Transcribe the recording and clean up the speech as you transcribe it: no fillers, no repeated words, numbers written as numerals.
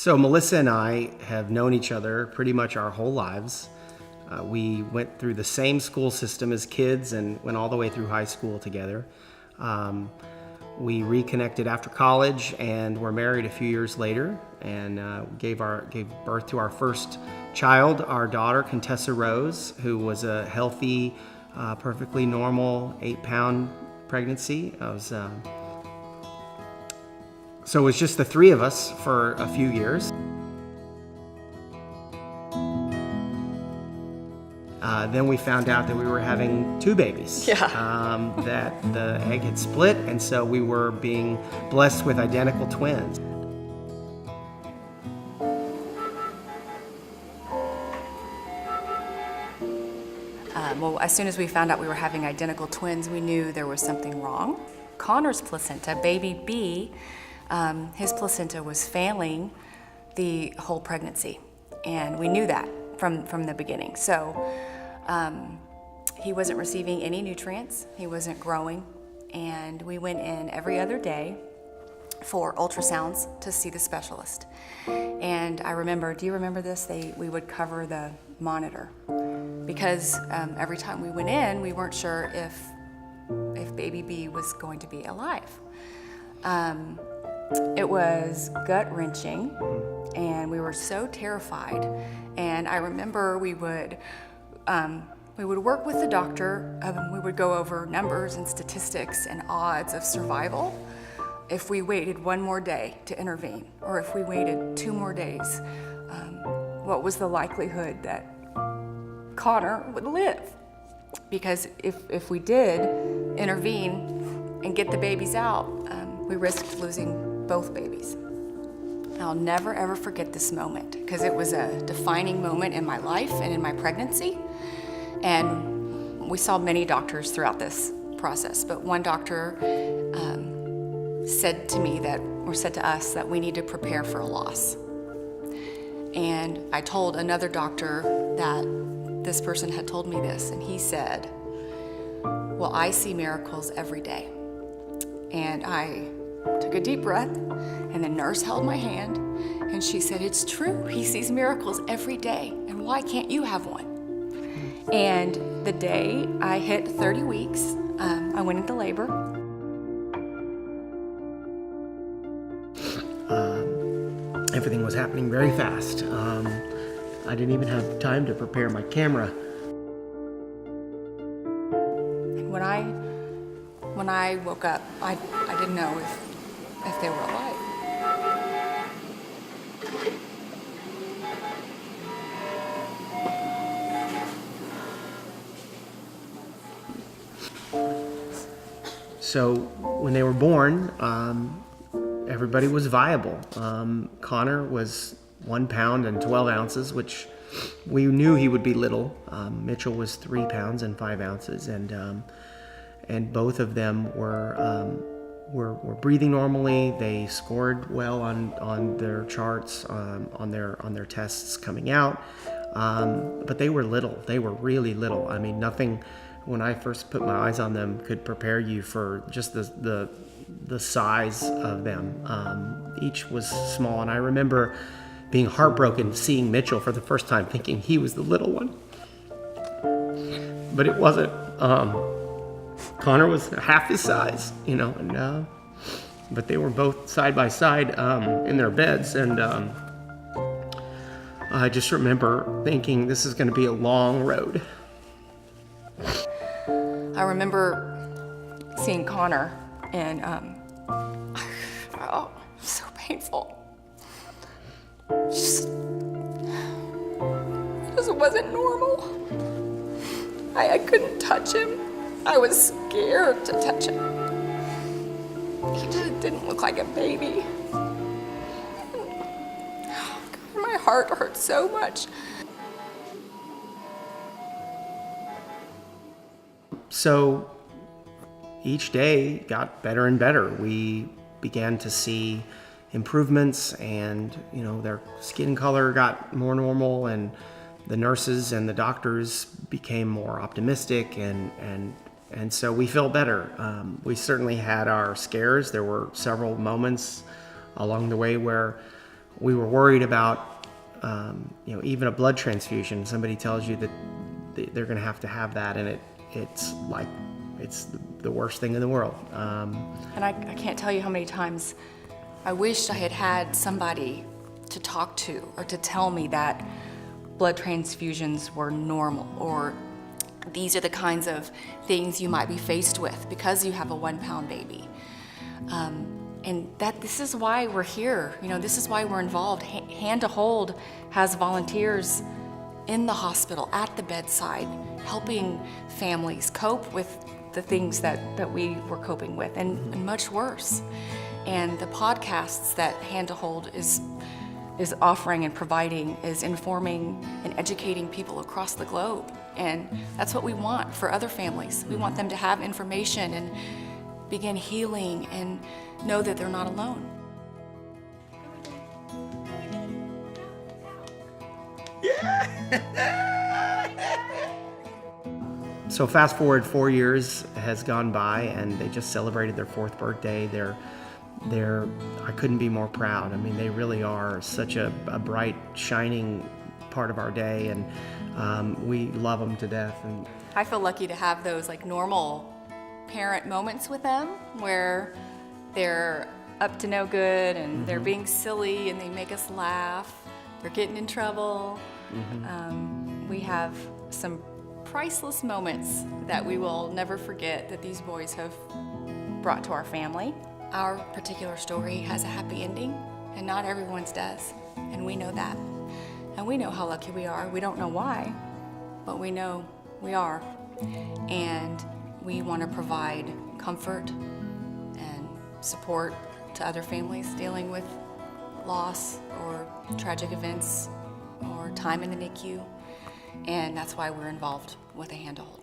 So Melissa and I have known each other pretty much our whole lives. We went through the same school system as kids and went all the way through high school together. We reconnected after college and were married a few years later, and gave birth to our first child, our daughter Contessa Rose, who was a healthy, perfectly normal 8-pound pregnancy. So it was just the three of us for a few years. Then we found out that we were having two babies. That the egg had split, and so we were being blessed with identical twins. Well, as soon as we found out we were having identical twins, we knew there was something wrong. Connor's placenta, baby B, his placenta was failing the whole pregnancy, and we knew that from the beginning. So he wasn't receiving any nutrients, he wasn't growing, and we went in every other day for ultrasounds to see the specialist. And I remember, do you remember this? We would cover the monitor because every time we went in, we weren't sure if baby B was going to be alive. It was gut-wrenching, and we were so terrified. And I remember we would work with the doctor. We would go over numbers and statistics and odds of survival if we waited one more day to intervene, or if we waited 2 more days. What was the likelihood that Connor would live? Because if we did intervene and get the babies out, we risked losing both babies. I'll never ever forget this moment because it was a defining moment in my life and in my pregnancy. And we saw many doctors throughout this process, but one doctor said to us that we need to prepare for a loss. And I told another doctor that this person had told me this, and he said, well, I see miracles every day. And I took a deep breath, and the nurse held my hand, and she said, it's true, he sees miracles every day, and why can't you have one? And the day I hit 30 weeks, I went into labor. Everything was happening very fast. I didn't even have time to prepare my camera. When I woke up, I didn't know if they were alive. So when they were born, everybody was viable. Connor was 1 pound and 12 ounces, which we knew he would be little. Mitchell was 3 pounds and 5 ounces, and both of them were breathing normally. They scored well on their charts, on their tests coming out, but they were little. They were really little. I mean, nothing when I first put my eyes on them could prepare you for just the size of them. Each was small, and I remember being heartbroken seeing Mitchell for the first time, thinking he was the little one, but it wasn't. Connor was half his size, but they were both side by side in their beds, and I just remember thinking this is going to be a long road. I remember seeing Connor, and oh, so painful. It just wasn't normal. I couldn't touch him. I was scared to touch him. He just didn't look like a baby. Oh, God, my heart hurt so much. So each day got better and better. We began to see improvements, and their skin color got more normal, and the nurses and the doctors became more optimistic, and so we felt better. We certainly had our scares. There were several moments along the way where we were worried about, even a blood transfusion. Somebody tells you that they're going to have that, and it's the worst thing in the world. And I can't tell you how many times I wished I had had somebody to talk to or to tell me that blood transfusions were normal, or these are the kinds of things you might be faced with because you have a 1-pound baby. And this is why we're here. This is why we're involved. Hand to Hold has volunteers in the hospital, at the bedside, helping families cope with the things that we were coping with, and much worse. And the podcasts that Hand to Hold is offering and providing is informing and educating people across the globe. And that's what we want for other families. We want them to have information and begin healing and know that they're not alone. So fast forward 4 years has gone by, and they just celebrated their 4th birthday. I couldn't be more proud. I mean, they really are such a bright, shining part of our day, and we love them to death. And I feel lucky to have those normal parent moments with them where they're up to no good and they're being silly and they make us laugh. They're getting in trouble. We have some priceless moments that we will never forget that these boys have brought to our family. Our particular story has a happy ending, and not everyone's does, and we know that. And we know how lucky we are. We don't know why, but we know we are. And we want to provide comfort and support to other families dealing with loss or tragic events or time in the NICU. And that's why we're involved with A Hand to Hold.